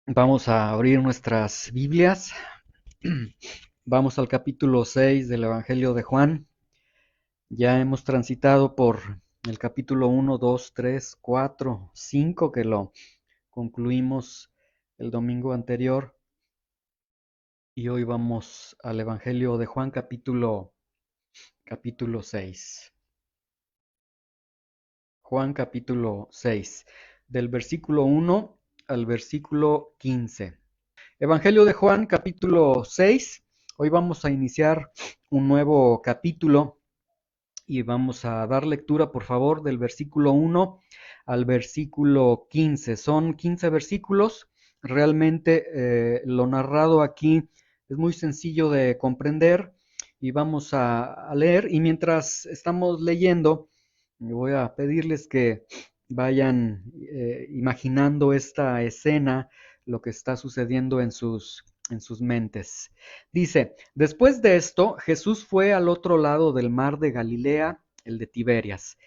Vamos a abrir nuestras Biblias. Vamos al capítulo 6 del Evangelio de Juan. Ya hemos transitado por el capítulo 1, 2, 3, 4, 5, que lo concluimos el domingo anterior. Y hoy vamos al Evangelio de Juan, capítulo 6. Juan capítulo 6, del versículo 1 al versículo 15. Evangelio de Juan, capítulo 6. Hoy vamos a iniciar un nuevo capítulo y vamos a dar lectura, por favor, del versículo 1 al versículo 15. Son 15 versículos. Realmente lo narrado aquí es muy sencillo de comprender y vamos a leer. Y mientras estamos leyendo, voy a pedirles que vayan imaginando esta escena, lo que está sucediendo en sus mentes. Dice, después de esto, Jesús fue al otro lado del mar de Galilea, el de Tiberias,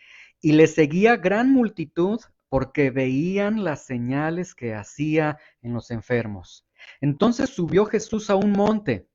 y le seguía gran multitud porque veían las señales que hacía en los enfermos. Entonces subió Jesús a un monte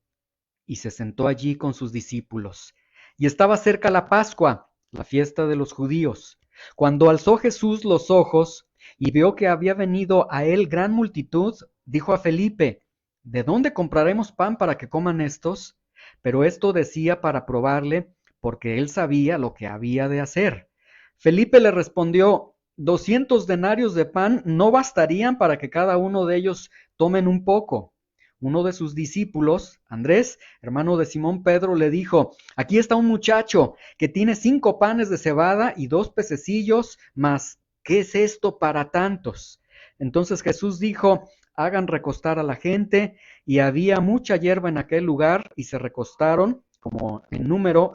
y se sentó allí con sus discípulos. Y estaba cerca la Pascua, la fiesta de los judíos. Cuando alzó Jesús los ojos y vio que había venido a él gran multitud, dijo a Felipe, ¿de dónde compraremos pan para que coman estos? Pero esto decía para probarle, porque él sabía lo que había de hacer. Felipe le respondió, 200 denarios de pan no bastarían para que cada uno de ellos tomen un poco. Uno de sus discípulos, Andrés, hermano de Simón Pedro, le dijo, aquí está un muchacho que tiene 5 panes de cebada y 2 pececillos, mas ¿qué es esto para tantos? Entonces Jesús dijo, hagan recostar a la gente, y había mucha hierba en aquel lugar, y se recostaron como en número,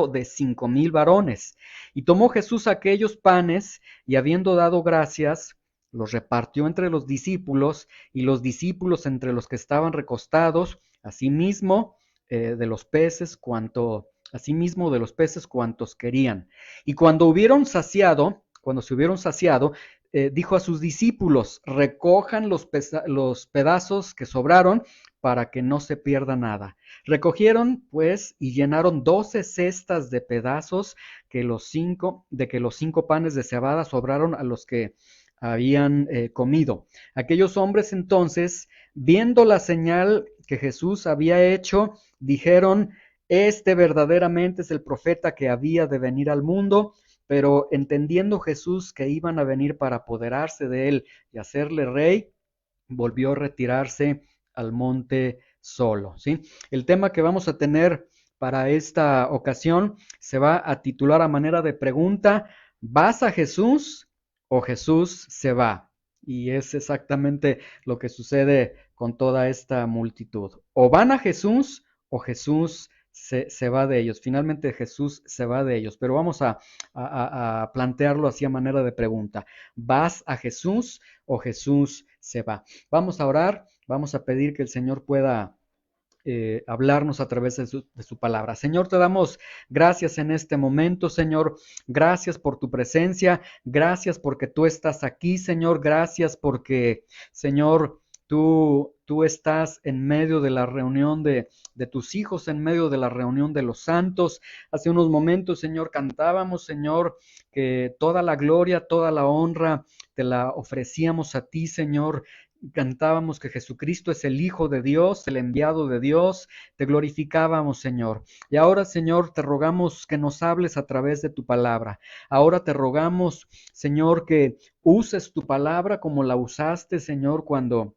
de 5,000 varones. Y tomó Jesús aquellos panes, y habiendo dado gracias, los repartió entre los discípulos, y los discípulos entre los que estaban recostados, asimismo de los peces cuantos querían. Y cuando se hubieron saciado, dijo a sus discípulos, recojan los pedazos que sobraron para que no se pierda nada. Recogieron, pues, y llenaron 12 cestas de pedazos de que los 5 panes de cebada sobraron a los que habían comido. Aquellos hombres entonces, viendo la señal que Jesús había hecho, dijeron, este verdaderamente es el profeta que había de venir al mundo, pero entendiendo Jesús que iban a venir para apoderarse de él y hacerle rey, volvió a retirarse al monte solo, ¿sí? El tema que vamos a tener para esta ocasión se va a titular a manera de pregunta, ¿vas a Jesús o Jesús se va? Y es exactamente lo que sucede con toda esta multitud. O van a Jesús o Jesús se va de ellos. Finalmente Jesús se va de ellos. Pero vamos a plantearlo así a manera de pregunta. ¿Vas a Jesús o Jesús se va? Vamos a orar, vamos a pedir que el Señor pueda hablarnos a través de su palabra. Señor, te damos gracias en este momento, Señor. Gracias por tu presencia. Gracias porque tú estás aquí, Señor. Gracias porque, Señor, tú estás en medio de la reunión de tus hijos, en medio de la reunión de los santos. Hace unos momentos, Señor, cantábamos, Señor, que toda la gloria, toda la honra te la ofrecíamos a ti, Señor. Cantábamos que Jesucristo es el Hijo de Dios, el enviado de Dios, te glorificábamos, Señor. Y ahora, Señor, te rogamos que nos hables a través de tu palabra. Ahora te rogamos, Señor, que uses tu palabra como la usaste, Señor, cuando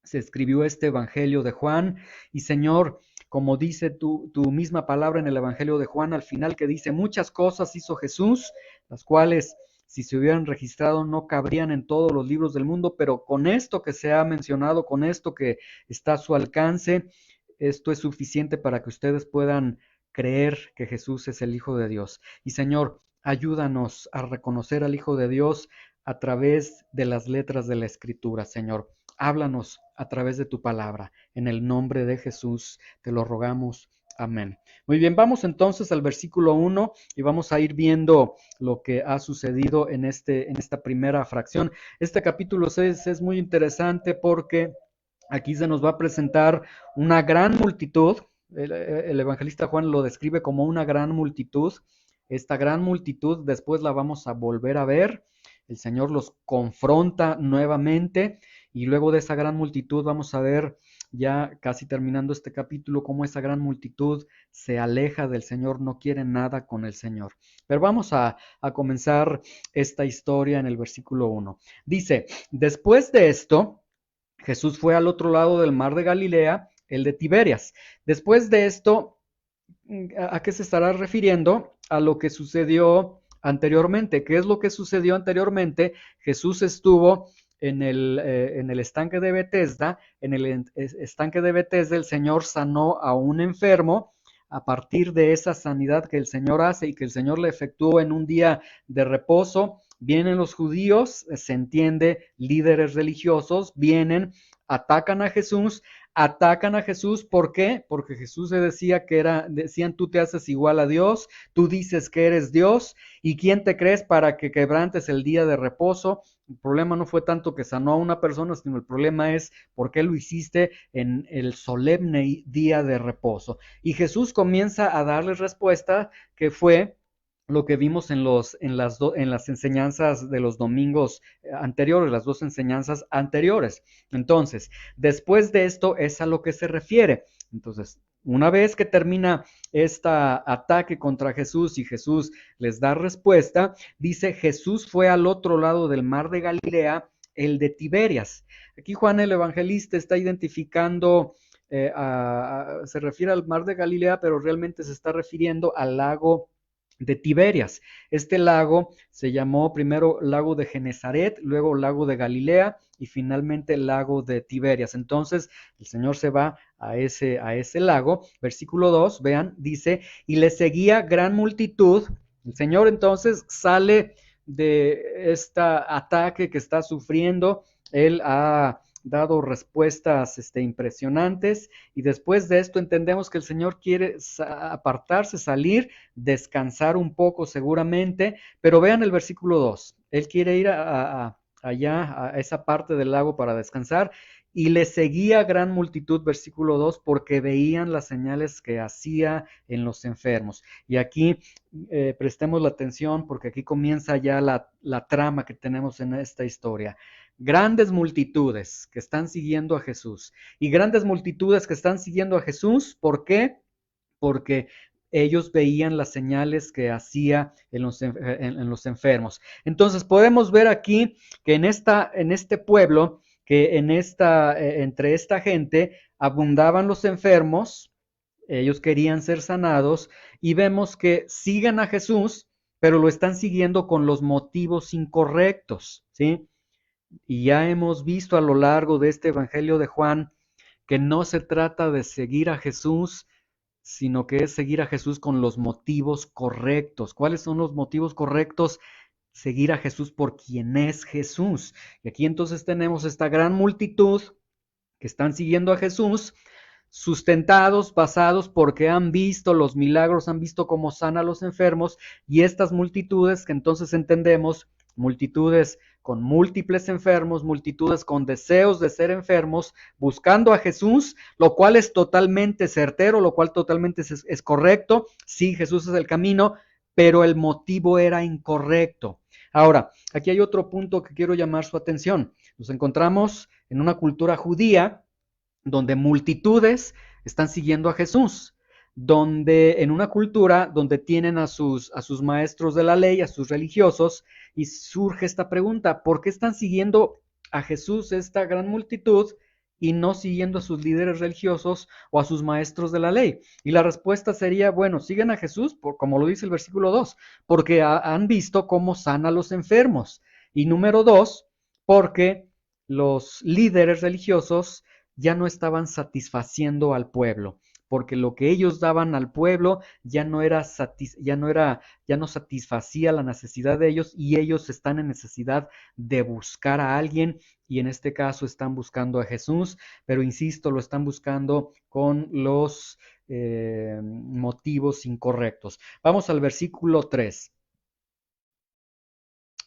se escribió este Evangelio de Juan. Y, Señor, como dice tu misma palabra en el Evangelio de Juan, al final que dice, muchas cosas hizo Jesús, las cuales si se hubieran registrado no cabrían en todos los libros del mundo, pero con esto que se ha mencionado, con esto que está a su alcance, esto es suficiente para que ustedes puedan creer que Jesús es el Hijo de Dios. Y Señor, ayúdanos a reconocer al Hijo de Dios a través de las letras de la Escritura, Señor. Háblanos a través de tu palabra. En el nombre de Jesús te lo rogamos. Amén. Muy bien, vamos entonces al versículo 1 y vamos a ir viendo lo que ha sucedido en esta primera fracción. Este capítulo 6 es muy interesante porque aquí se nos va a presentar una gran multitud. El evangelista Juan lo describe como una gran multitud. Esta gran multitud después la vamos a volver a ver. El Señor los confronta nuevamente y luego de esa gran multitud vamos a ver ya casi terminando este capítulo cómo esa gran multitud se aleja del Señor, no quiere nada con el Señor. Pero vamos a comenzar esta historia en el versículo 1. Dice, después de esto, Jesús fue al otro lado del mar de Galilea, el de Tiberias. Después de esto, ¿a qué se estará refiriendo? A lo que sucedió anteriormente. ¿Qué es lo que sucedió anteriormente? Jesús estuvo en el estanque de Betesda. En el estanque de Betesda el Señor sanó a un enfermo. A partir de esa sanidad que el Señor hace y que el Señor le efectuó en un día de reposo, vienen los judíos, se entiende, líderes religiosos, vienen, atacan a Jesús, ¿por qué? Porque Jesús se decía decían, tú te haces igual a Dios, tú dices que eres Dios, ¿y quién te crees para que quebrantes el día de reposo? El problema no fue tanto que sanó a una persona, sino el problema es por qué lo hiciste en el solemne día de reposo. Y Jesús comienza a darles respuesta que fue lo que vimos en las enseñanzas de los domingos anteriores, las dos enseñanzas anteriores. Entonces, después de esto es a lo que se refiere. Entonces, una vez que termina este ataque contra Jesús y Jesús les da respuesta, dice, Jesús fue al otro lado del mar de Galilea, el de Tiberias. Aquí Juan el Evangelista está identificando, se refiere al mar de Galilea, pero realmente se está refiriendo al lago de Tiberias. Este lago se llamó primero lago de Genezaret, luego lago de Galilea y finalmente lago de Tiberias. Entonces el Señor se va a ese lago. Versículo 2, vean, dice, y le seguía gran multitud. El Señor entonces sale de este ataque que está sufriendo. Él ha dado respuestas impresionantes y después de esto entendemos que el Señor quiere apartarse, salir, descansar un poco seguramente, pero vean el versículo 2, Él quiere ir allá a esa parte del lago para descansar y le seguía gran multitud, versículo 2, porque veían las señales que hacía en los enfermos. Y aquí prestemos la atención porque aquí comienza ya la trama que tenemos en esta historia. Grandes multitudes que están siguiendo a Jesús y grandes multitudes que están siguiendo a Jesús, ¿por qué? Porque ellos veían las señales que hacía en los enfermos. Entonces podemos ver aquí que en este pueblo, que entre esta gente abundaban los enfermos, ellos querían ser sanados y vemos que siguen a Jesús, pero lo están siguiendo con los motivos incorrectos, ¿sí? Y ya hemos visto a lo largo de este Evangelio de Juan que no se trata de seguir a Jesús, sino que es seguir a Jesús con los motivos correctos. ¿Cuáles son los motivos correctos? Seguir a Jesús por quien es Jesús. Y aquí entonces tenemos esta gran multitud que están siguiendo a Jesús, sustentados, basados porque han visto los milagros, han visto cómo sana a los enfermos, y estas multitudes que entonces entendemos, multitudes con múltiples enfermos, multitudes con deseos de ser enfermos, buscando a Jesús, lo cual es totalmente certero, lo cual totalmente es correcto. Sí, Jesús es el camino, pero el motivo era incorrecto. Ahora, aquí hay otro punto que quiero llamar su atención. Nos encontramos en una cultura judía donde multitudes están siguiendo a Jesús, donde en una cultura donde tienen a sus maestros de la ley, a sus religiosos, y surge esta pregunta, ¿por qué están siguiendo a Jesús esta gran multitud y no siguiendo a sus líderes religiosos o a sus maestros de la ley? Y la respuesta sería, bueno, siguen a Jesús, como lo dice el versículo 2, porque han visto cómo sana a los enfermos. Y número 2, porque los líderes religiosos ya no estaban satisfaciendo al pueblo. porque lo que ellos daban al pueblo ya no satisfacía la necesidad de ellos, y ellos están en necesidad de buscar a alguien, y en este caso están buscando a Jesús, pero insisto, lo están buscando con los motivos incorrectos. Vamos al versículo 3.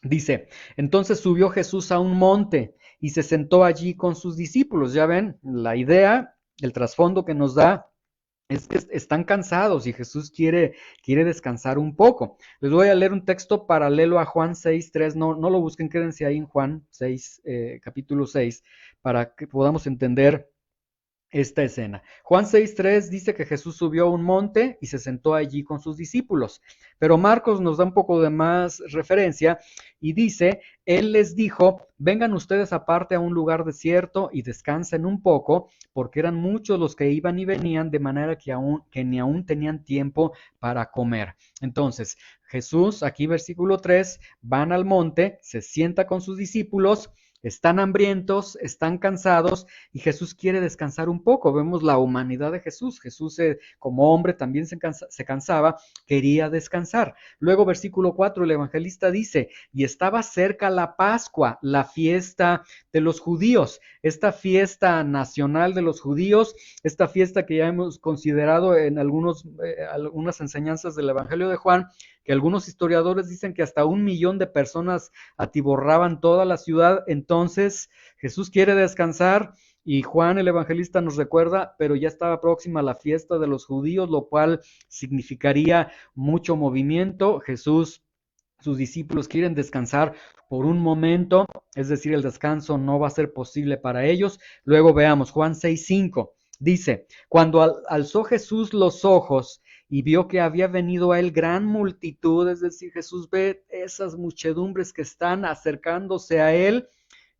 Dice, entonces subió Jesús a un monte y se sentó allí con sus discípulos. Ya ven, la idea, el trasfondo que nos da es que están cansados y Jesús quiere descansar un poco. Les voy a leer un texto paralelo a Juan 6:3. No lo busquen, quédense ahí en Juan 6, capítulo 6, para que podamos entender esta escena. Juan 6:3 dice que Jesús subió a un monte y se sentó allí con sus discípulos, pero Marcos nos da un poco de más referencia y dice, él les dijo, vengan ustedes aparte a un lugar desierto y descansen un poco, porque eran muchos los que iban y venían, de manera que ni aún tenían tiempo para comer. Entonces, Jesús, aquí versículo 3, van al monte, se sienta con sus discípulos, están hambrientos, están cansados, y Jesús quiere descansar un poco. Vemos la humanidad de Jesús. Jesús como hombre también se cansaba, quería descansar. Luego versículo 4, el evangelista dice, y estaba cerca la Pascua, la fiesta de los judíos, esta fiesta nacional de los judíos, esta fiesta que ya hemos considerado en algunas enseñanzas del Evangelio de Juan, que algunos historiadores dicen que hasta 1 millón de personas atiborraban toda la ciudad. Entonces Jesús quiere descansar y Juan el evangelista nos recuerda, pero ya estaba próxima la fiesta de los judíos, lo cual significaría mucho movimiento. Sus discípulos quieren descansar por un momento, es decir, el descanso no va a ser posible para ellos. Luego veamos Juan 6:5. Dice, cuando alzó Jesús los ojos y vio que había venido a él gran multitud, es decir, Jesús ve esas muchedumbres que están acercándose a él.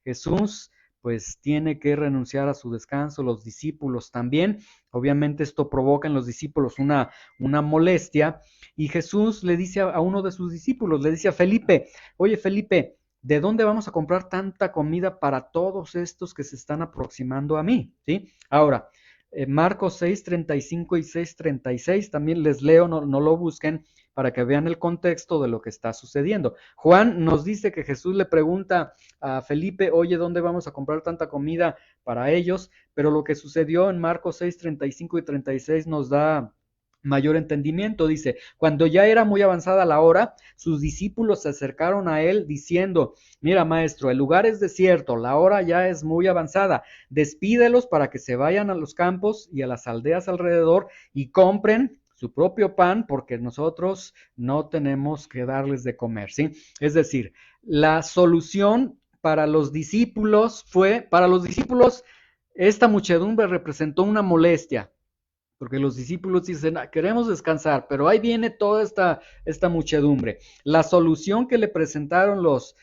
Jesús pues tiene que renunciar a su descanso, los discípulos también. Obviamente esto provoca en los discípulos una molestia, y Jesús le dice a uno de sus discípulos, le dice a Felipe, oye Felipe, ¿de dónde vamos a comprar tanta comida para todos estos que se están aproximando a mí? ¿Sí? Ahora, Marcos 6:35 y 6:36, también les leo, no lo busquen, para que vean el contexto de lo que está sucediendo. Juan nos dice que Jesús le pregunta a Felipe, oye, ¿dónde vamos a comprar tanta comida para ellos? Pero lo que sucedió en Marcos 6:35 y 36 nos da mayor entendimiento. Dice, cuando ya era muy avanzada la hora, sus discípulos se acercaron a él diciendo, mira maestro, el lugar es desierto, la hora ya es muy avanzada, despídelos para que se vayan a los campos y a las aldeas alrededor y compren su propio pan, porque nosotros no tenemos que darles de comer, ¿sí? Es decir, la solución para los discípulos esta muchedumbre representó una molestia, porque los discípulos dicen, queremos descansar, pero ahí viene toda esta muchedumbre. La solución que le presentaron los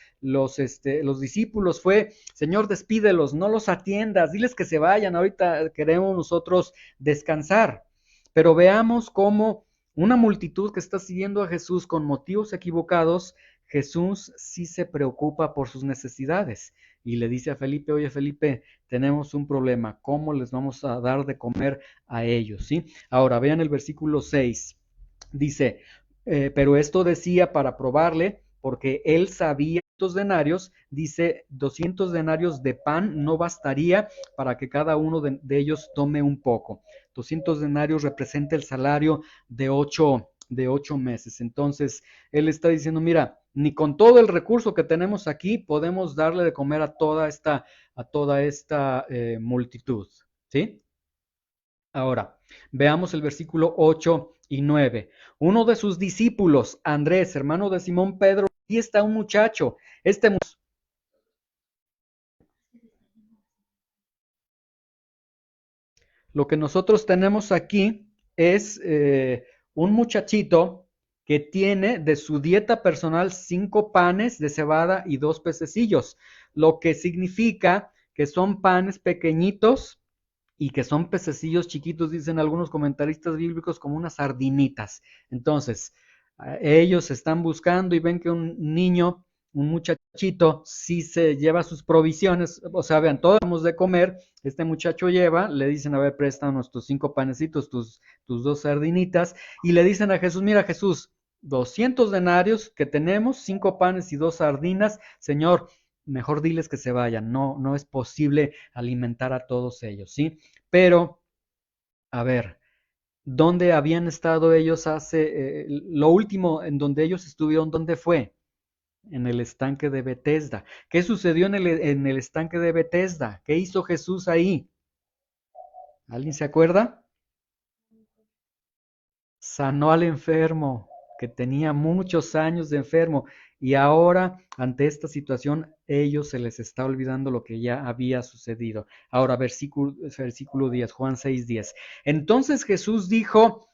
discípulos fue, Señor, despídelos, no los atiendas, diles que se vayan, ahorita queremos nosotros descansar. Pero veamos cómo una multitud que está siguiendo a Jesús con motivos equivocados, Jesús sí se preocupa por sus necesidades y le dice a Felipe, oye Felipe, tenemos un problema, ¿cómo les vamos a dar de comer a ellos? ¿Sí? Ahora vean el versículo 6, dice, pero esto decía para probarle, porque él sabía 200 denarios, dice 200 denarios de pan no bastaría para que cada uno de ellos tome un poco. 200 denarios representa el salario de 8 meses. Entonces, él está diciendo, mira, ni con todo el recurso que tenemos aquí podemos darle de comer a toda esta multitud, ¿sí? Ahora, veamos el versículo 8 y 9. Uno de sus discípulos, Andrés, hermano de Simón Pedro, aquí está un muchacho. Lo que nosotros tenemos aquí es un muchachito que tiene de su dieta personal 5 panes de cebada y 2 pececillos, lo que significa que son panes pequeñitos y que son pececillos chiquitos, dicen algunos comentaristas bíblicos, como unas sardinitas. Entonces, ellos están buscando y ven que un niño, un muchacho muchachito sí se lleva sus provisiones, o sea, vean, todos vamos de comer, este muchacho lleva, le dicen, a ver, préstanos tus 5 panecitos, tus 2 sardinitas, y le dicen a Jesús, mira Jesús, 200 denarios que tenemos, 5 panes y 2 sardinas, Señor, mejor diles que se vayan, no es posible alimentar a todos ellos, ¿sí? Pero, a ver, ¿dónde habían estado ellos lo último en donde ellos estuvieron, dónde fue? En el estanque de Betesda. ¿Qué sucedió en el estanque de Betesda? ¿Qué hizo Jesús ahí? ¿Alguien se acuerda? Sanó al enfermo, que tenía muchos años de enfermo, y ahora, ante esta situación, ellos se les está olvidando lo que ya había sucedido. Ahora, versículo 10, Juan 6:10. Entonces Jesús dijo,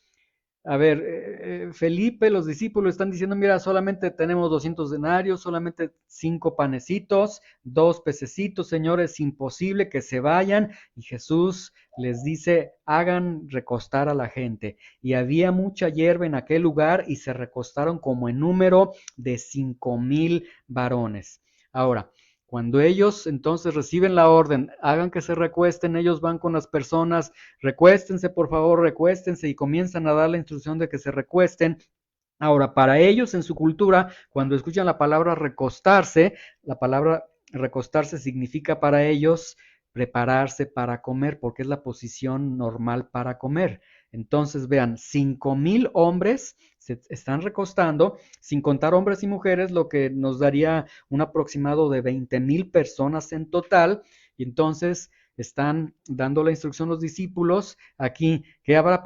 a ver, Felipe, los discípulos están diciendo, mira, solamente tenemos 200 denarios, solamente 5 panecitos, 2 pececitos, Señor, es imposible que se vayan. Y Jesús les dice, hagan recostar a la gente. Y había mucha hierba en aquel lugar y se recostaron como en número de 5,000 varones. Ahora, cuando ellos entonces reciben la orden, hagan que se recuesten, ellos van con las personas, recuéstense por favor, recuéstense, y comienzan a dar la instrucción de que se recuesten. Ahora, para ellos en su cultura, cuando escuchan la palabra recostarse significa para ellos prepararse para comer, porque es la posición normal para comer. Entonces, vean, 5,000 hombres se están recostando, sin contar hombres y mujeres, lo que nos daría un aproximado de 20,000 personas en total. Y entonces están dando la instrucción los discípulos aquí, que habrá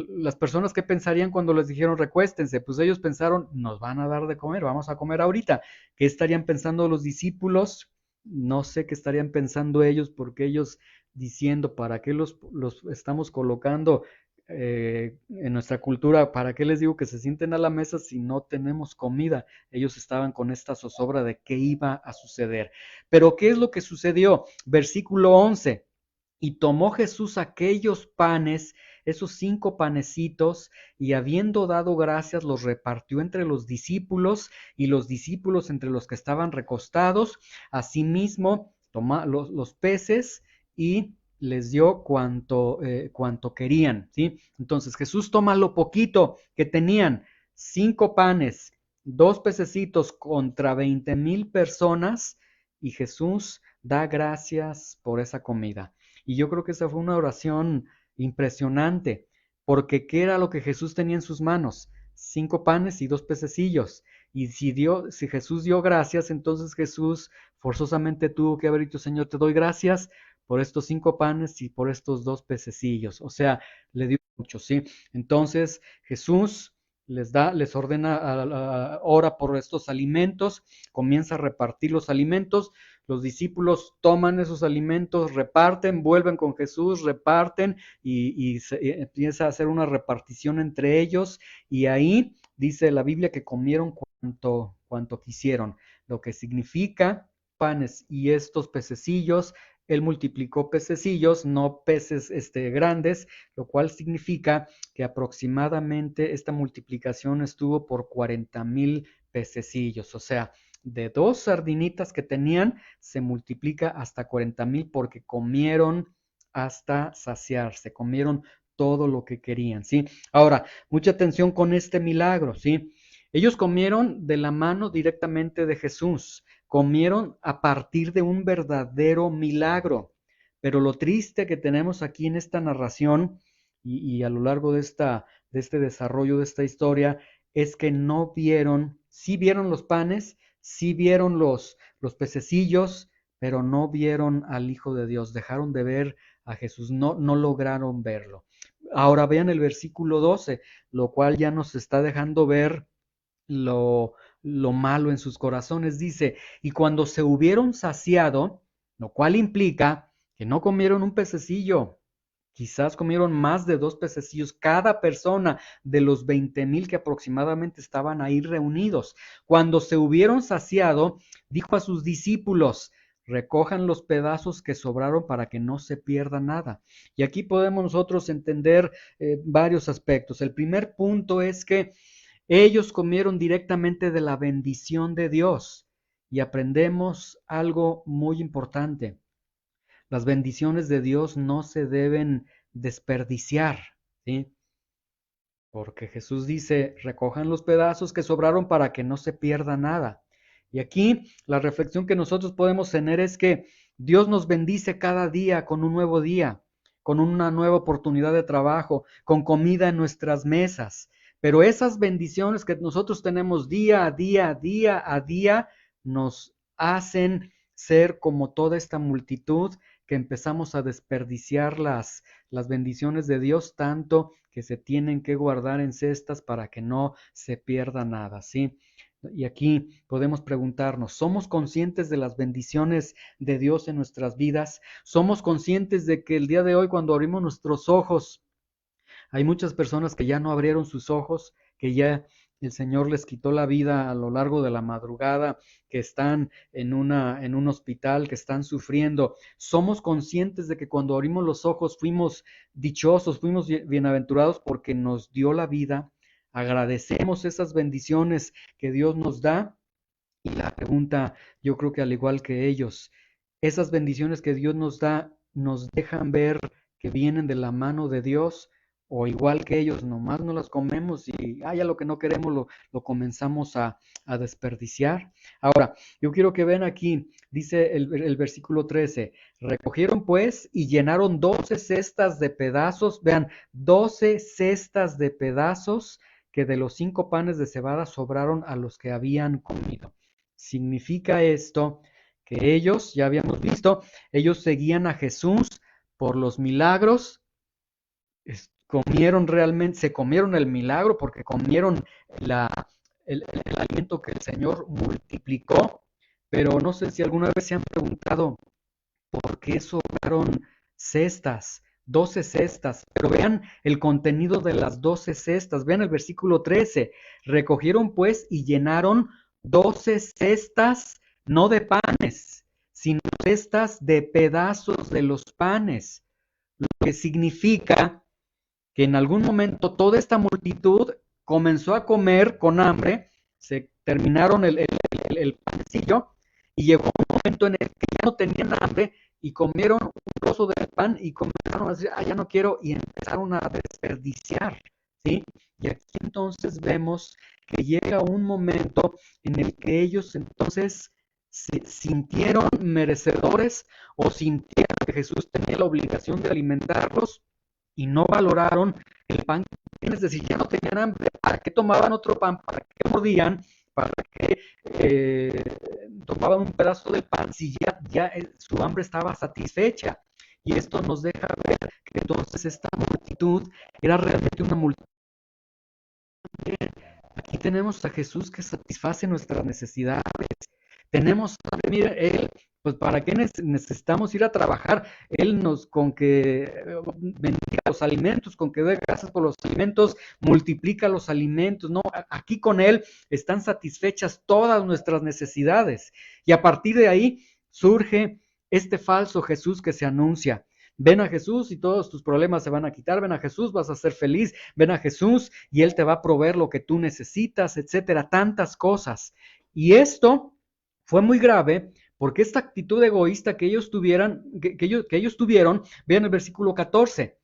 las personas que pensarían cuando les dijeron recuéstense, pues ellos pensaron, nos van a dar de comer, vamos a comer ahorita. ¿Qué estarían pensando los discípulos? No sé qué estarían pensando ellos, porque ellos diciendo, ¿para qué los estamos colocando en nuestra cultura? ¿Para qué les digo que se sienten a la mesa si no tenemos comida? Ellos estaban con esta zozobra de qué iba a suceder. Pero ¿qué es lo que sucedió? Versículo 11. Y tomó Jesús aquellos panes, esos 5 panecitos, y habiendo dado gracias, los repartió entre los discípulos, y los discípulos entre los que estaban recostados. Asimismo, tomó los peces y les dio cuanto querían, ¿sí? Entonces Jesús toma lo poquito que tenían, 5 panes, 2 pececitos contra 20,000 personas, y Jesús da gracias por esa comida. Y yo creo que esa fue una oración impresionante, porque ¿qué era lo que Jesús tenía en sus manos? 5 panes y 2 pececillos. Y si Jesús dio gracias, entonces Jesús forzosamente tuvo que haber dicho, Señor, te doy gracias por estos 5 panes y por estos 2 pececillos. O sea, le dio mucho, ¿sí? Entonces Jesús les ordena, ora por estos alimentos, comienza a repartir los alimentos. Los discípulos toman esos alimentos, reparten, vuelven con Jesús, reparten, y se empieza a hacer una repartición entre ellos, y ahí dice la Biblia que comieron cuanto quisieron, lo que significa panes y estos pececillos. Él multiplicó pececillos, no peces grandes, lo cual significa que aproximadamente esta multiplicación estuvo por 40,000 pececillos, o sea, de 2 sardinitas que tenían, se multiplica hasta 40,000, porque comieron hasta saciarse, comieron todo lo que querían, ¿sí? Ahora, mucha atención con este milagro, ¿sí? Ellos comieron de la mano directamente de Jesús, comieron a partir de un verdadero milagro, pero lo triste que tenemos aquí en esta narración y a lo largo de este desarrollo de esta historia es que no vieron, sí vieron los panes, sí vieron los pececillos, pero no vieron al Hijo de Dios, dejaron de ver a Jesús, no lograron verlo. Ahora vean el versículo 12, lo cual ya nos está dejando ver lo malo en sus corazones. Dice, y cuando se hubieron saciado, lo cual implica que no comieron un pececillo, quizás comieron más de 2 pececillos cada persona de los 20,000 que aproximadamente estaban ahí reunidos. Cuando se hubieron saciado, dijo a sus discípulos, recojan los pedazos que sobraron para que no se pierda nada. Y aquí podemos nosotros entender varios aspectos. El primer punto es que ellos comieron directamente de la bendición de Dios. y aprendemos algo muy importante. Las bendiciones de Dios no se deben desperdiciar, ¿sí? Porque Jesús dice, recojan los pedazos que sobraron para que no se pierda nada. Y aquí la reflexión que nosotros podemos tener es que Dios nos bendice cada día con un nuevo día, con una nueva oportunidad de trabajo, con comida en nuestras mesas. Pero esas bendiciones que nosotros tenemos día a día, día a día, nos hacen ser como toda esta multitud que empezamos a desperdiciar las bendiciones de Dios tanto que se tienen que guardar en cestas para que no se pierda nada, ¿sí? Y aquí podemos preguntarnos, ¿somos conscientes de las bendiciones de Dios en nuestras vidas? ¿Somos conscientes de que el día de hoy cuando abrimos nuestros ojos hay muchas personas que ya no abrieron sus ojos, que ya el Señor les quitó la vida a lo largo de la madrugada, que están en un hospital, que están sufriendo? ¿Somos conscientes de que cuando abrimos los ojos fuimos dichosos, fuimos bienaventurados porque nos dio la vida? Agradecemos esas bendiciones que Dios nos da. Y la pregunta, yo creo que al igual que ellos, esas bendiciones que Dios nos da, nos dejan ver que vienen de la mano de Dios, o igual que ellos, nomás no las comemos y ya lo que no queremos lo comenzamos a desperdiciar. Ahora, yo quiero que vean aquí, dice el versículo 13, recogieron pues y llenaron 12 cestas de pedazos, vean, 12 cestas de pedazos que de los 5 panes de cebada sobraron a los que habían comido. Significa esto que ellos, ya habíamos visto, ellos seguían a Jesús por los milagros, comieron realmente, se comieron el milagro porque comieron la, el alimento que el Señor multiplicó, pero no sé si alguna vez se han preguntado por qué sobraron cestas. 12 cestas, pero vean el contenido de las 12 cestas, vean el versículo 13, recogieron pues y llenaron 12 cestas, no de panes, sino cestas de pedazos de los panes, lo que significa que en algún momento toda esta multitud comenzó a comer con hambre, se terminaron el panecillo y llegó un momento en el que ya no tenían hambre y comieron un trozo del pan y comenzaron a decir, ya no quiero, y empezaron a desperdiciar, ¿sí? Y aquí entonces vemos que llega un momento en el que ellos entonces se sintieron merecedores o sintieron que Jesús tenía la obligación de alimentarlos y no valoraron el pan que tenían, es decir, ya no tenían hambre. ¿Para qué tomaban otro pan? ¿Para qué mordían? ¿Para qué tomaban un pedazo del pan si ya su hambre estaba satisfecha? Y esto nos deja ver que entonces esta multitud era realmente una multitud. Aquí tenemos a Jesús que satisface nuestras necesidades. Tenemos, mira, Él, pues ¿para qué necesitamos ir a trabajar? Él con que bendiga los alimentos, con que dé gracias por los alimentos, multiplica los alimentos, ¿no? Aquí con Él están satisfechas todas nuestras necesidades. Y a partir de ahí surge este falso Jesús que se anuncia. Ven a Jesús y todos tus problemas se van a quitar. Ven a Jesús, vas a ser feliz. Ven a Jesús y Él te va a proveer lo que tú necesitas, etcétera. Tantas cosas. Y esto fue muy grave porque esta actitud egoísta que ellos tuvieron, vean el versículo 14.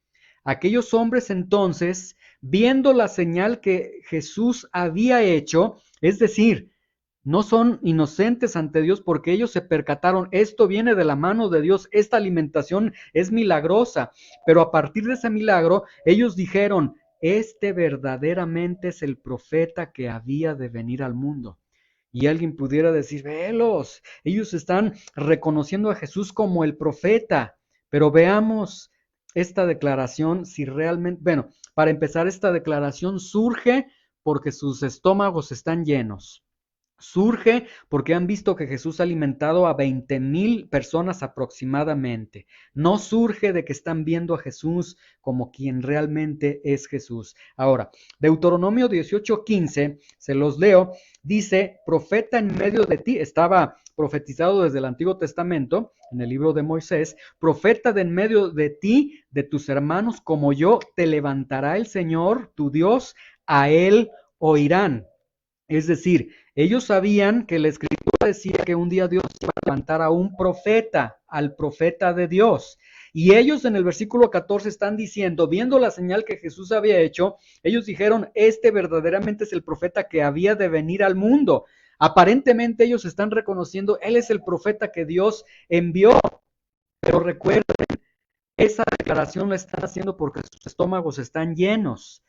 Aquellos hombres entonces, viendo la señal que Jesús había hecho, es decir, no son inocentes ante Dios porque ellos se percataron, esto viene de la mano de Dios, esta alimentación es milagrosa, pero a partir de ese milagro, ellos dijeron, este verdaderamente es el profeta que había de venir al mundo. Y alguien pudiera decir, velos, ellos están reconociendo a Jesús como el profeta, pero veamos esta declaración si realmente, bueno, para empezar, esta declaración surge porque sus estómagos están llenos. Surge porque han visto que Jesús ha alimentado a 20,000 personas aproximadamente. No surge de que están viendo a Jesús como quien realmente es Jesús. Ahora, Deuteronomio 18:15, se los leo, dice, profeta en medio de ti, estaba profetizado desde el Antiguo Testamento, en el libro de Moisés, profeta de en medio de ti, de tus hermanos como yo, te levantará el Señor, tu Dios, a él oirán. Es decir, ellos sabían que la escritura decía que un día Dios iba a levantar a un profeta, al profeta de Dios. Y ellos en el versículo 14 están diciendo, viendo la señal que Jesús había hecho, ellos dijeron, este verdaderamente es el profeta que había de venir al mundo. Aparentemente ellos están reconociendo, él es el profeta que Dios envió. Pero recuerden, esa declaración la están haciendo porque sus estómagos están llenos.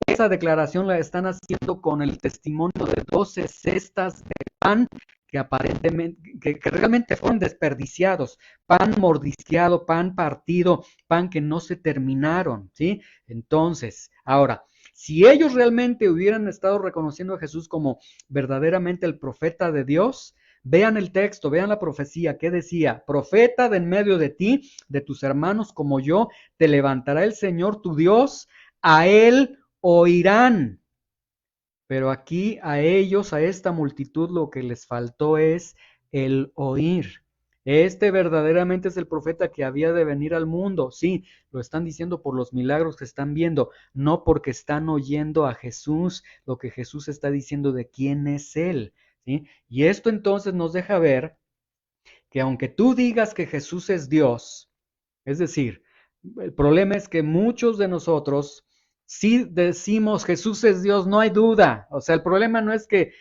Esa declaración la están haciendo con el testimonio de 12 cestas de pan que aparentemente, que realmente fueron desperdiciados, pan mordisqueado, pan partido, pan que no se terminaron, ¿sí? Entonces, ahora, si ellos realmente hubieran estado reconociendo a Jesús como verdaderamente el profeta de Dios, vean el texto, vean la profecía, ¿qué decía? Profeta de en medio de ti, de tus hermanos como yo, te levantará el Señor tu Dios, a él oirán. Pero aquí a ellos, a esta multitud, lo que les faltó es el oír. Este verdaderamente es el profeta que había de venir al mundo. Sí, lo están diciendo por los milagros que están viendo, no porque están oyendo a Jesús, lo que Jesús está diciendo de quién es Él. ¿Sí? Y esto entonces nos deja ver que aunque tú digas que Jesús es Dios, es decir, el problema es que muchos de nosotros sí decimos Jesús es Dios, no hay duda. O sea, el problema no es que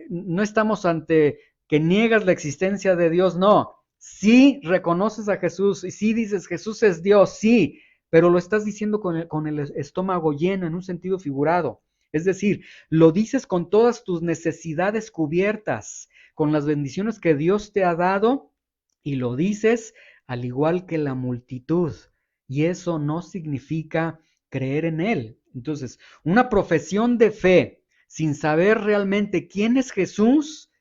no estamos ante que niegas la existencia de Dios, no. Sí reconoces a Jesús y sí dices Jesús es Dios, sí, pero lo estás diciendo con el estómago lleno en un sentido figurado. Es decir, lo dices con todas tus necesidades cubiertas, con las bendiciones que Dios te ha dado y lo dices al igual que la multitud. Y eso no significa creer en Él. Entonces, una profesión de fe sin saber realmente quién es Jesús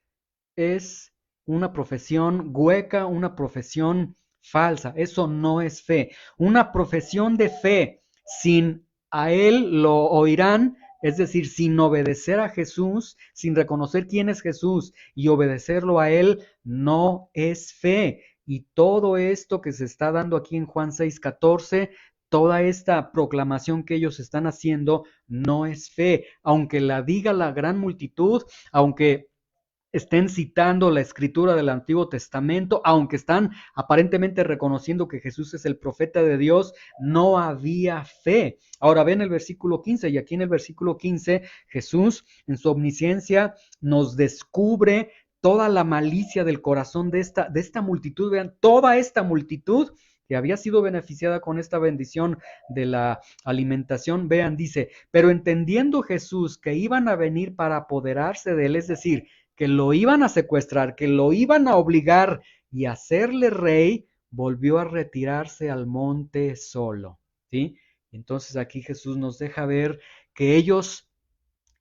es una profesión hueca, una profesión falsa. Eso no es fe. Una profesión de fe sin a Él lo oirán, es decir, sin obedecer a Jesús, sin reconocer quién es Jesús y obedecerlo a Él, no es fe. Y todo esto que se está dando aquí en Juan 6:14, toda esta proclamación que ellos están haciendo, no es fe. Aunque la diga la gran multitud, aunque estén citando la escritura del Antiguo Testamento, aunque están aparentemente reconociendo que Jesús es el profeta de Dios, no había fe. Ahora ven el versículo 15, y aquí en el versículo 15 Jesús en su omnisciencia nos descubre toda la malicia del corazón de esta multitud. Vean, toda esta multitud que había sido beneficiada con esta bendición de la alimentación, vean, dice, pero entendiendo Jesús que iban a venir para apoderarse de él, es decir, que lo iban a secuestrar, que lo iban a obligar y hacerle rey, volvió a retirarse al monte solo, ¿sí? Entonces aquí Jesús nos deja ver que ellos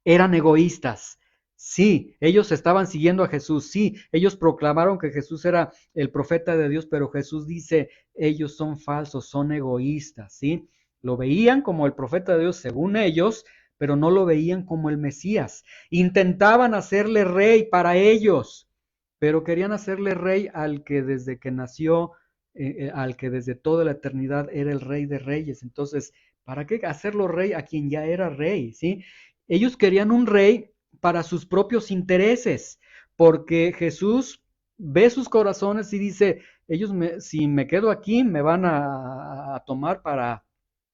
eran egoístas. Sí, ellos estaban siguiendo a Jesús, sí, ellos proclamaron que Jesús era el profeta de Dios, pero Jesús dice, ellos son falsos, son egoístas, ¿sí? Lo veían como el profeta de Dios según ellos, pero no lo veían como el Mesías. Intentaban hacerle rey para ellos, pero querían hacerle rey al que desde que nació, al que desde toda la eternidad era el rey de reyes. Entonces, ¿para qué hacerlo rey a quien ya era rey? ¿Sí? Ellos querían un rey para sus propios intereses, porque Jesús ve sus corazones y dice, si me quedo aquí, me van a tomar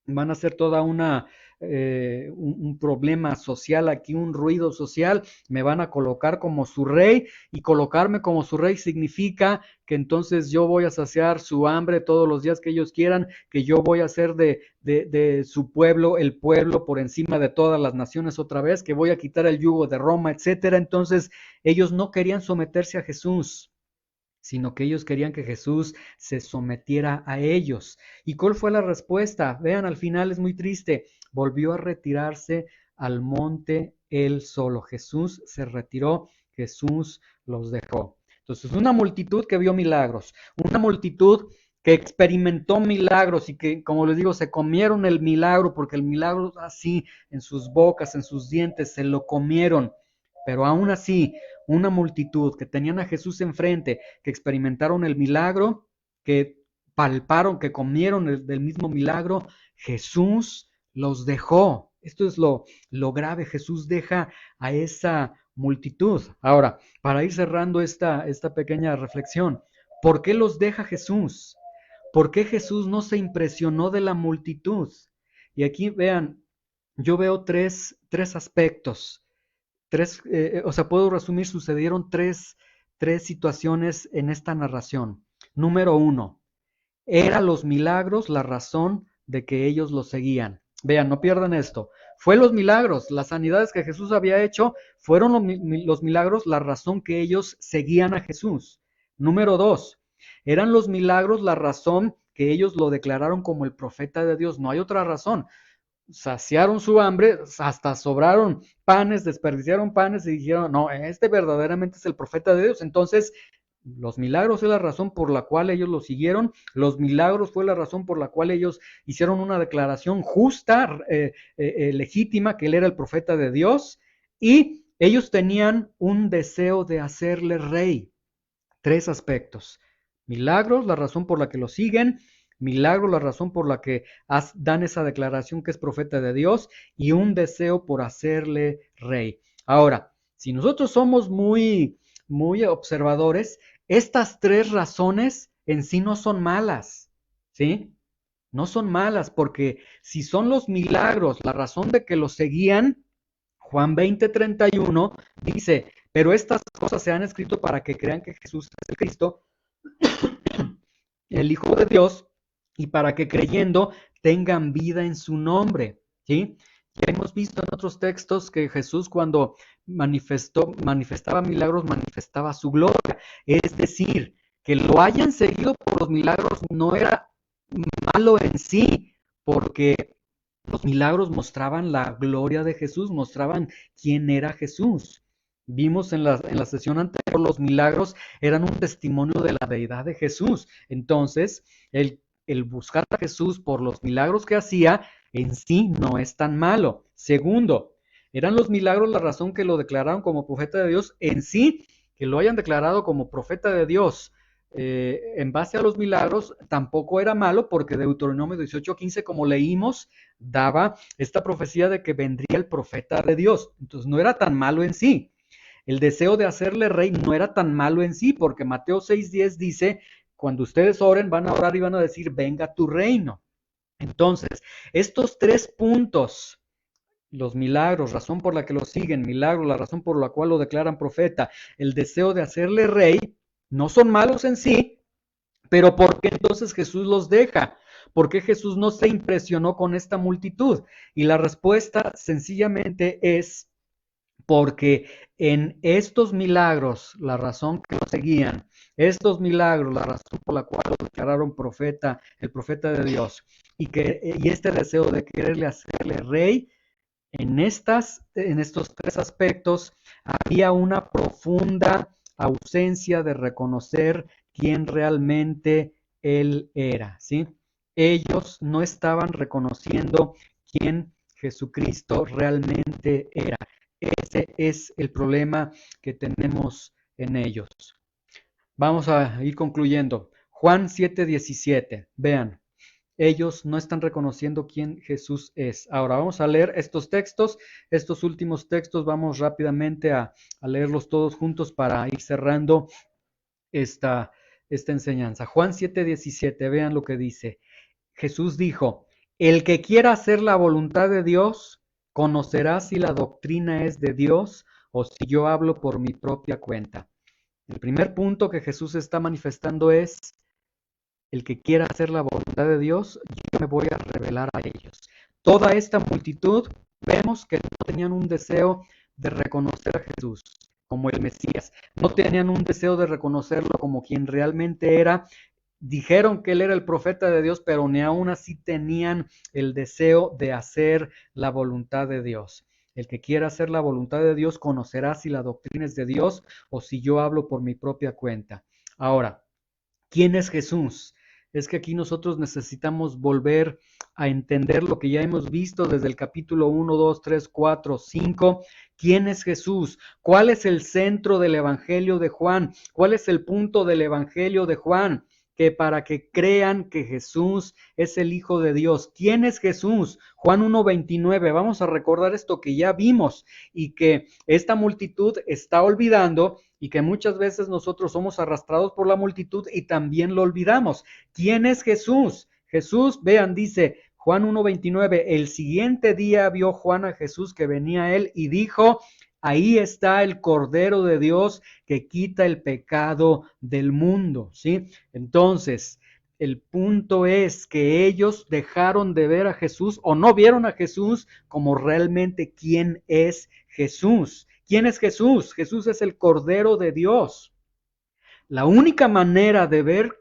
van a hacer toda un problema social aquí, un ruido social, me van a colocar como su rey, y colocarme como su rey significa que entonces yo voy a saciar su hambre todos los días que ellos quieran, que yo voy a hacer de su pueblo el pueblo por encima de todas las naciones otra vez, que voy a quitar el yugo de Roma, etcétera. Entonces ellos no querían someterse a Jesús, sino que ellos querían que Jesús se sometiera a ellos. ¿Y cuál fue la respuesta? Vean, al final es muy triste. Volvió a retirarse al monte él solo. Jesús se retiró, Jesús los dejó. Entonces, una multitud que vio milagros, una multitud que experimentó milagros y que, como les digo, se comieron el milagro, porque el milagro así en sus bocas, en sus dientes, se lo comieron. Pero aún así, una multitud que tenían a Jesús enfrente, que experimentaron el milagro, que palparon, que comieron del mismo milagro, Jesús los dejó. Esto es lo grave. Jesús deja a esa multitud. Ahora, para ir cerrando esta pequeña reflexión, ¿por qué los deja Jesús? ¿Por qué Jesús no se impresionó de la multitud? Y aquí vean, yo veo tres aspectos. Puedo resumir, sucedieron tres situaciones en esta narración. Número uno, eran los milagros la razón de que ellos lo seguían. Vean, no pierdan esto. Fue los milagros, las sanidades que Jesús había hecho, fueron los milagros la razón que ellos seguían a Jesús. Número dos, eran los milagros la razón que ellos lo declararon como el profeta de Dios. No hay otra razón. Saciaron su hambre, hasta sobraron panes, desperdiciaron panes y dijeron, no, este verdaderamente es el profeta de Dios. Entonces, los milagros es la razón por la cual ellos lo siguieron, los milagros fue la razón por la cual ellos hicieron una declaración justa, legítima, que él era el profeta de Dios, y ellos tenían un deseo de hacerle rey. Tres aspectos. Milagros, la razón por la que lo siguen, milagros, la razón por la que dan esa declaración que es profeta de Dios, y un deseo por hacerle rey. Ahora, si nosotros somos muy observadores, estas tres razones en sí no son malas, ¿sí? No son malas, porque si son los milagros la razón de que los seguían, Juan 20:31 dice, pero estas cosas se han escrito para que crean que Jesús es el Cristo, el Hijo de Dios, y para que creyendo tengan vida en su nombre, ¿sí? Ya hemos visto en otros textos que Jesús cuando manifestaba milagros, manifestaba su gloria. Es decir, que lo hayan seguido por los milagros no era malo en sí, porque los milagros mostraban la gloria de Jesús, mostraban quién era Jesús. Vimos en la sesión anterior, los milagros eran un testimonio de la deidad de Jesús. Entonces, el buscar a Jesús por los milagros que hacía en sí no es tan malo. Segundo, eran los milagros la razón que lo declararon como profeta de Dios en sí, que lo hayan declarado como profeta de Dios. En base a los milagros, tampoco era malo porque Deuteronomio 18:15, como leímos, daba esta profecía de que vendría el profeta de Dios. Entonces no era tan malo en sí. El deseo de hacerle rey no era tan malo en sí, porque Mateo 6:10 dice, cuando ustedes oren, van a orar y van a decir, venga tu reino. Entonces, estos tres puntos, los milagros, razón por la que lo siguen, milagros, la razón por la cual lo declaran profeta, el deseo de hacerle rey, no son malos en sí, pero ¿por qué entonces Jesús los deja? ¿Por qué Jesús no se impresionó con esta multitud? Y la respuesta sencillamente es porque en estos milagros, la razón que lo seguían, estos milagros, la razón por la cual lo declararon profeta, el profeta de Dios, y este deseo de quererle hacerle rey, en estos tres aspectos había una profunda ausencia de reconocer quién realmente él era, ¿sí? Ellos no estaban reconociendo quién Jesucristo realmente era. Ese es el problema que tenemos en ellos. Vamos a ir concluyendo. Juan 7:17. Vean, ellos no están reconociendo quién Jesús es. Ahora vamos a leer estos textos, estos últimos textos, vamos rápidamente a leerlos todos juntos para ir cerrando esta enseñanza. Juan 7:17, vean lo que dice. Jesús dijo, el que quiera hacer la voluntad de Dios, conocerá si la doctrina es de Dios o si yo hablo por mi propia cuenta. El primer punto que Jesús está manifestando es, el que quiera hacer la voluntad de Dios, yo me voy a revelar a ellos. Toda esta multitud, vemos que no tenían un deseo de reconocer a Jesús como el Mesías. No tenían un deseo de reconocerlo como quien realmente era. Dijeron que él era el profeta de Dios, pero ni aún así tenían el deseo de hacer la voluntad de Dios. El que quiera hacer la voluntad de Dios conocerá si la doctrina es de Dios o si yo hablo por mi propia cuenta. Ahora, ¿quién es Jesús? Es que aquí nosotros necesitamos volver a entender lo que ya hemos visto desde el capítulo 1, 2, 3, 4, 5. ¿Quién es Jesús? ¿Cuál es el centro del Evangelio de Juan? ¿Cuál es el punto del Evangelio de Juan? que para que crean que Jesús es el Hijo de Dios. ¿Quién es Jesús? Juan 1:29. Vamos a recordar esto que ya vimos y que esta multitud está olvidando y que muchas veces nosotros somos arrastrados por la multitud y también lo olvidamos. ¿Quién es Jesús? Jesús, vean, dice Juan 1:29, el siguiente día vio Juan a Jesús que venía a él y dijo, ahí está el Cordero de Dios que quita el pecado del mundo, ¿sí? Entonces, el punto es que ellos dejaron de ver a Jesús o no vieron a Jesús como realmente quién es Jesús. ¿Quién es Jesús? Jesús es el Cordero de Dios. La única manera de ver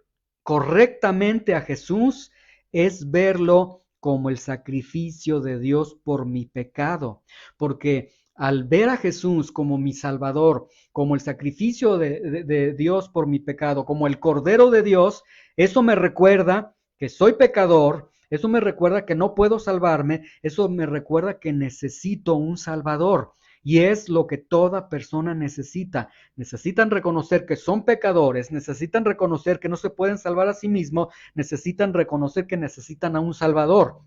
correctamente a Jesús es verlo como el sacrificio de Dios por mi pecado, porque al ver a Jesús como mi Salvador, como el sacrificio de Dios por mi pecado, como el Cordero de Dios, eso me recuerda que soy pecador, eso me recuerda que no puedo salvarme, eso me recuerda que necesito un Salvador. Y es lo que toda persona necesita. Necesitan reconocer que son pecadores, necesitan reconocer que no se pueden salvar a sí mismos, necesitan reconocer que necesitan a un Salvador.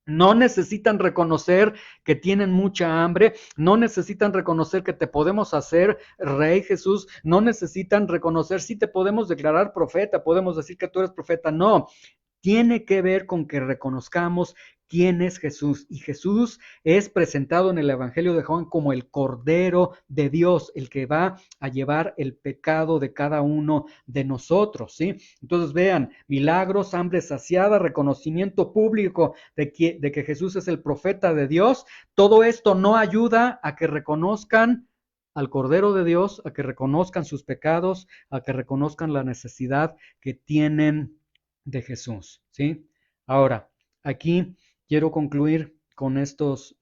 No necesitan reconocer que tienen mucha hambre, no necesitan reconocer que te podemos hacer rey Jesús, no necesitan reconocer si te podemos declarar profeta, podemos decir que tú eres profeta, no. Tiene que ver con que reconozcamos quién es Jesús. Y Jesús es presentado en el Evangelio de Juan como el Cordero de Dios, el que va a llevar el pecado de cada uno de nosotros, ¿sí? Entonces vean, milagros, hambre saciada, reconocimiento público de que Jesús es el profeta de Dios. Todo esto no ayuda a que reconozcan al Cordero de Dios, a que reconozcan sus pecados, a que reconozcan la necesidad que tienen de Jesús, ¿sí? Ahora, aquí quiero concluir con estos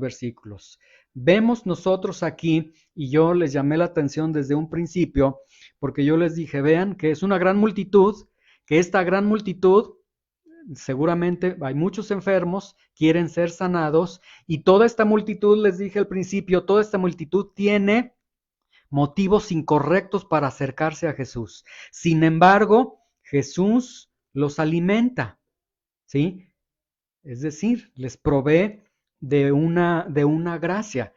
versículos. Vemos nosotros aquí, y yo les llamé la atención desde un principio, porque yo les dije, vean que es una gran multitud, que esta gran multitud, seguramente hay muchos enfermos, quieren ser sanados, y toda esta multitud, les dije al principio, toda esta multitud tiene motivos incorrectos para acercarse a Jesús. Sin embargo, Jesús los alimenta, ¿sí? Es decir, les provee de una gracia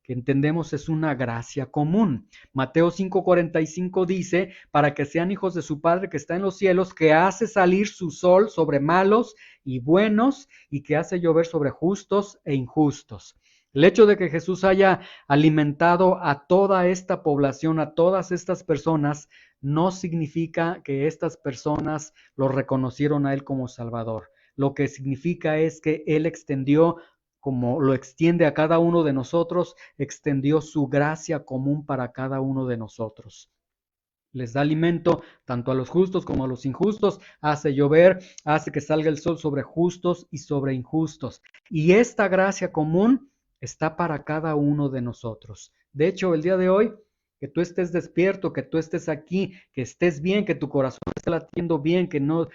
que entendemos es una gracia común. Mateo 5:45 dice, para que sean hijos de su Padre que está en los cielos, que hace salir su sol sobre malos y buenos y que hace llover sobre justos e injustos. El hecho de que Jesús haya alimentado a toda esta población, a todas estas personas, no significa que estas personas lo reconocieron a Él como Salvador. Lo que significa es que Él extendió, como lo extiende a cada uno de nosotros, extendió su gracia común para cada uno de nosotros. Les da alimento tanto a los justos como a los injustos, hace llover, hace que salga el sol sobre justos y sobre injustos. Y esta gracia común está para cada uno de nosotros. De hecho, el día de hoy, que tú estés despierto, que tú estés aquí, que estés bien, que tu corazón esté latiendo bien, que no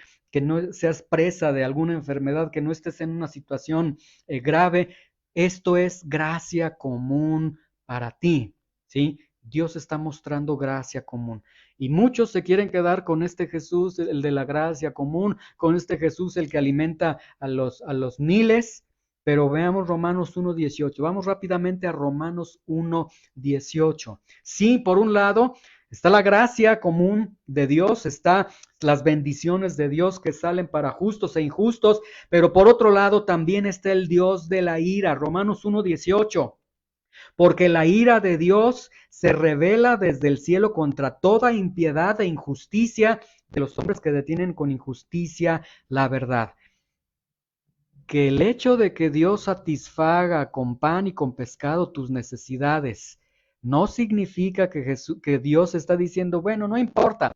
seas presa de alguna enfermedad, que no estés en una situación grave, esto es gracia común para ti, ¿sí? Dios está mostrando gracia común. Y muchos se quieren quedar con este Jesús, el de la gracia común, con este Jesús, el que alimenta a los miles. Pero veamos Romanos 1:18. Vamos rápidamente a Romanos 1:18. Sí, por un lado está la gracia común de Dios, está las bendiciones de Dios que salen para justos e injustos, pero por otro lado también está el Dios de la ira. Romanos 1:18. Porque la ira de Dios se revela desde el cielo contra toda impiedad e injusticia de los hombres que detienen con injusticia la verdad. Que el hecho de que Dios satisfaga con pan y con pescado tus necesidades no significa que Dios está diciendo, bueno, no importa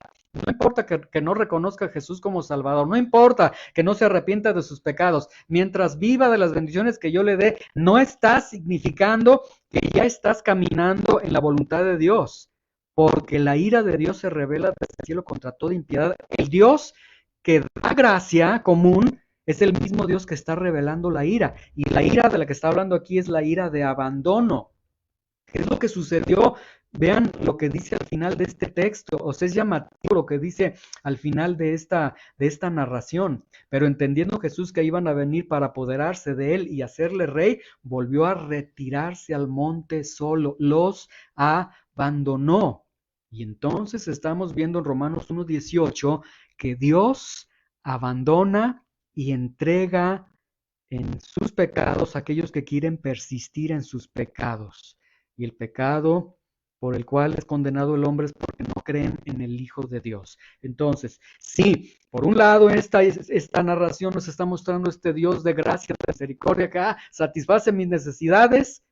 que no reconozca a Jesús como Salvador, no importa que no se arrepienta de sus pecados, mientras viva de las bendiciones que yo le dé, no está significando que ya estás caminando en la voluntad de Dios, porque la ira de Dios se revela desde el cielo contra toda impiedad. El Dios que da gracia común es el mismo Dios que está revelando la ira. Y la ira de la que está hablando aquí es la ira de abandono. ¿Qué es lo que sucedió? Vean lo que dice al final de este texto, o sea, es llamativo lo que dice al final de esta narración. Pero entendiendo Jesús que iban a venir para apoderarse de él y hacerle rey, volvió a retirarse al monte solo, los abandonó. Y entonces estamos viendo en Romanos 1:18 que Dios abandona y entrega en sus pecados a aquellos que quieren persistir en sus pecados. Y el pecado por el cual es condenado el hombre es porque no creen en el Hijo de Dios. Entonces, sí, por un lado esta narración nos está mostrando este Dios de gracia, de misericordia, que satisface mis necesidades,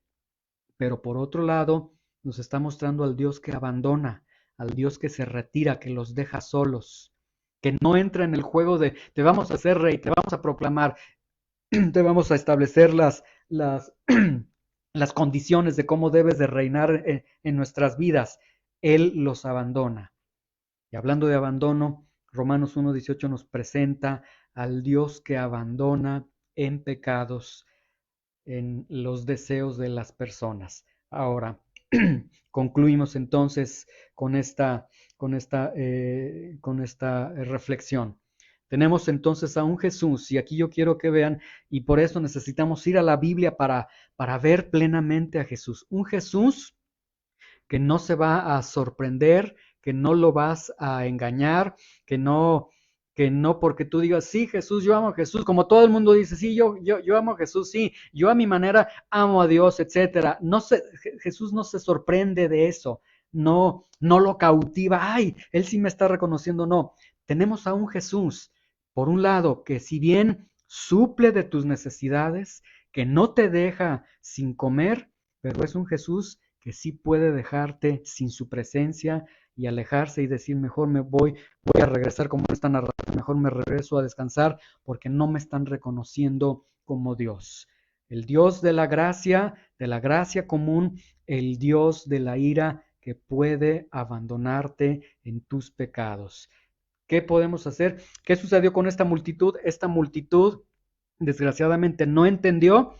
pero por otro lado nos está mostrando al Dios que abandona, al Dios que se retira, que los deja solos, que no entra en el juego de te vamos a hacer rey, te vamos a proclamar, te vamos a establecer las, las condiciones de cómo debes de reinar en nuestras vidas. Él los abandona. Y hablando de abandono, Romanos 1:18 nos presenta al Dios que abandona en pecados, en los deseos de las personas. Ahora, concluimos entonces con esta reflexión. Tenemos entonces a un Jesús, y aquí yo quiero que vean, y por eso necesitamos ir a la Biblia para ver plenamente a Jesús. Un Jesús que no se va a sorprender, que no lo vas a engañar, que no porque tú digas, sí, Jesús, yo amo a Jesús, como todo el mundo dice, sí, yo amo a Jesús, sí, yo a mi manera amo a Dios, etcétera. Jesús no se sorprende de eso, no lo cautiva, ay, él sí me está reconociendo, no. Tenemos a un Jesús, por un lado, que si bien suple de tus necesidades, que no te deja sin comer, pero es un Jesús que sí puede dejarte sin su presencia y alejarse y decir, mejor voy a regresar como esta narración, mejor me regreso a descansar porque no me están reconociendo como Dios. El Dios de la gracia común, el Dios de la ira que puede abandonarte en tus pecados. ¿Qué podemos hacer? ¿Qué sucedió con esta multitud? Esta multitud, desgraciadamente, no entendió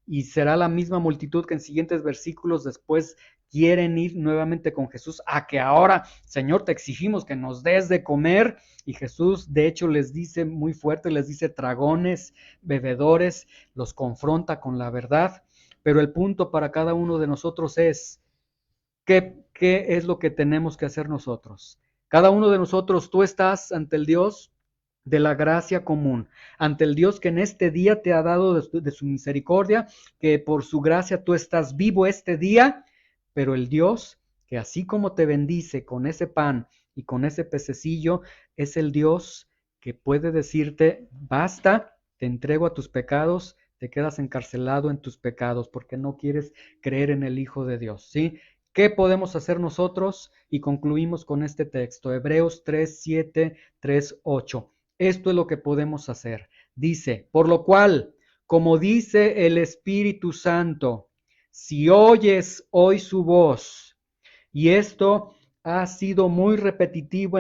y será la misma multitud que en siguientes versículos después quieren ir nuevamente con Jesús a que ahora, Señor, te exigimos que nos des de comer. Y Jesús, de hecho, les dice muy fuerte, les dice tragones, bebedores, los confronta con la verdad. Pero el punto para cada uno de nosotros es, ¿qué es lo que tenemos que hacer nosotros? Cada uno de nosotros, tú estás ante el Dios de la gracia común, ante el Dios que en este día te ha dado de su misericordia, que por su gracia tú estás vivo este día, pero el Dios que así como te bendice con ese pan y con ese pececillo, es el Dios que puede decirte, basta, te entrego a tus pecados, te quedas encarcelado en tus pecados porque no quieres creer en el Hijo de Dios, ¿sí? ¿Qué podemos hacer nosotros? Y concluimos con este texto, Hebreos 3:7, 3:8. Esto es lo que podemos hacer. Dice, por lo cual, como dice el Espíritu Santo, si oyes hoy su voz, y esto ha sido muy repetitivo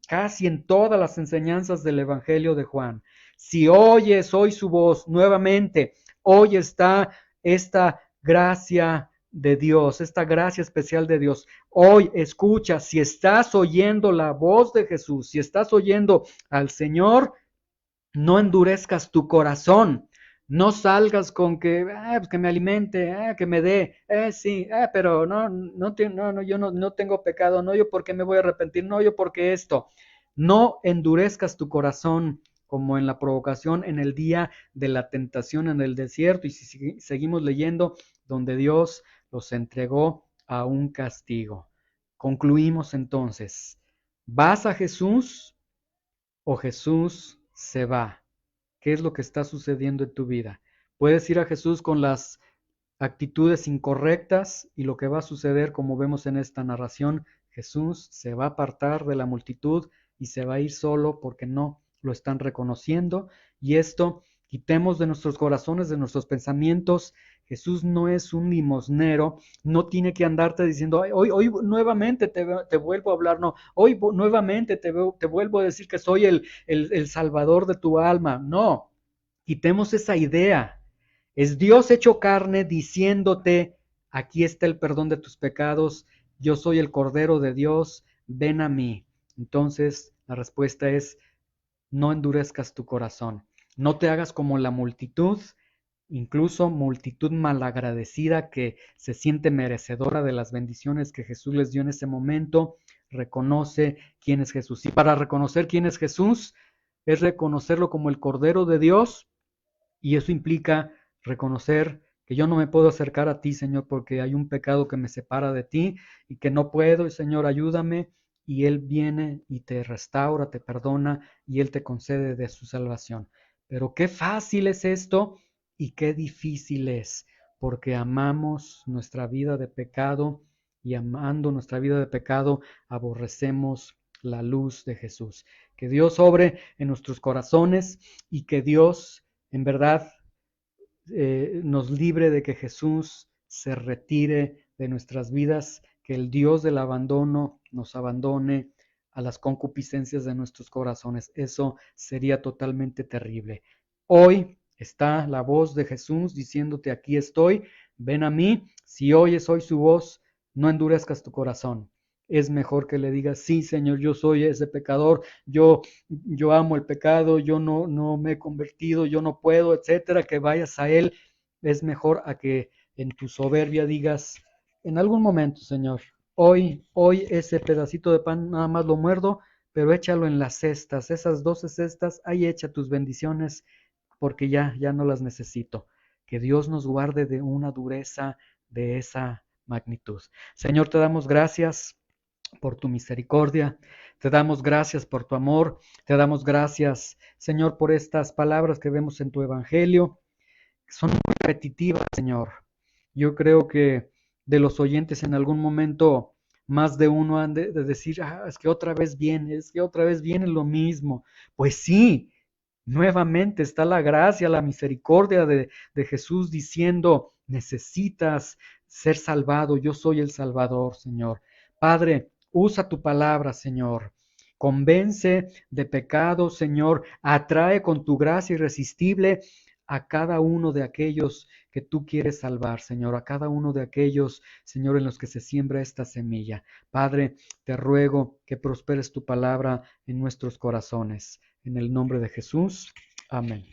casi en todas las enseñanzas del Evangelio de Juan. Si oyes hoy su voz, nuevamente, hoy está esta gracia de Dios, esta gracia especial de Dios. Hoy escucha, si estás oyendo la voz de Jesús, si estás oyendo al Señor, no endurezcas tu corazón. No salgas con que, pues que me alimente, que me dé, sí, pero yo no tengo pecado, no, yo porque me voy a arrepentir, no, yo porque esto. No endurezcas tu corazón como en la provocación en el día de la tentación en el desierto. Y si seguimos leyendo, donde Dios los entregó a un castigo. Concluimos entonces, ¿vas a Jesús o Jesús se va? ¿Qué es lo que está sucediendo en tu vida? Puedes ir a Jesús con las actitudes incorrectas y lo que va a suceder, como vemos en esta narración, Jesús se va a apartar de la multitud y se va a ir solo porque no lo están reconociendo. Y esto, quitemos de nuestros corazones, de nuestros pensamientos. Jesús no es un limosnero, no tiene que andarte diciendo, hoy nuevamente te vuelvo a hablar, no, hoy nuevamente te vuelvo a decir que soy el Salvador de tu alma. No, quitemos esa idea. Es Dios hecho carne diciéndote, aquí está el perdón de tus pecados, yo soy el Cordero de Dios, ven a mí. Entonces la respuesta es, no endurezcas tu corazón, no te hagas como la multitud, incluso multitud malagradecida que se siente merecedora de las bendiciones que Jesús les dio en ese momento. Reconoce quién es Jesús. Y para reconocer quién es Jesús, es reconocerlo como el Cordero de Dios, y eso implica reconocer que yo no me puedo acercar a ti, Señor, porque hay un pecado que me separa de ti y que no puedo, y Señor, ayúdame. Y Él viene y te restaura, te perdona y Él te concede de su salvación. Pero qué fácil es esto y qué difícil es, porque amamos nuestra vida de pecado y amando nuestra vida de pecado aborrecemos la luz de Jesús. Que Dios obre en nuestros corazones y que Dios en verdad nos libre de que Jesús se retire de nuestras vidas, que el Dios del abandono nos abandone a las concupiscencias de nuestros corazones. Eso sería totalmente terrible. Hoy está la voz de Jesús diciéndote, aquí estoy, ven a mí. Si oyes hoy su voz, no endurezcas tu corazón. Es mejor que le digas, sí, Señor, yo soy ese pecador, yo amo el pecado, yo no me he convertido, yo no puedo, etcétera, que vayas a Él. Es mejor a que en tu soberbia digas, en algún momento, Señor, hoy ese pedacito de pan nada más lo muerdo, pero échalo en las cestas, esas 12 cestas, ahí echa tus bendiciones, porque ya no las necesito. Que Dios nos guarde de una dureza de esa magnitud. Señor, te damos gracias por tu misericordia, te damos gracias por tu amor, te damos gracias, Señor, por estas palabras que vemos en tu Evangelio, que son muy repetitivas, Señor. Yo creo que de los oyentes en algún momento más de uno han de decir, es que otra vez viene, es que otra vez viene lo mismo. Pues sí, nuevamente está la gracia, la misericordia de Jesús diciendo, necesitas ser salvado, yo soy el Salvador, Señor. Padre, usa tu palabra, Señor. Convence de pecado, Señor. Atrae con tu gracia irresistible a cada uno de aquellos que tú quieres salvar, Señor. A cada uno de aquellos, Señor, en los que se siembra esta semilla. Padre, te ruego que prosperes tu palabra en nuestros corazones. En el nombre de Jesús. Amén.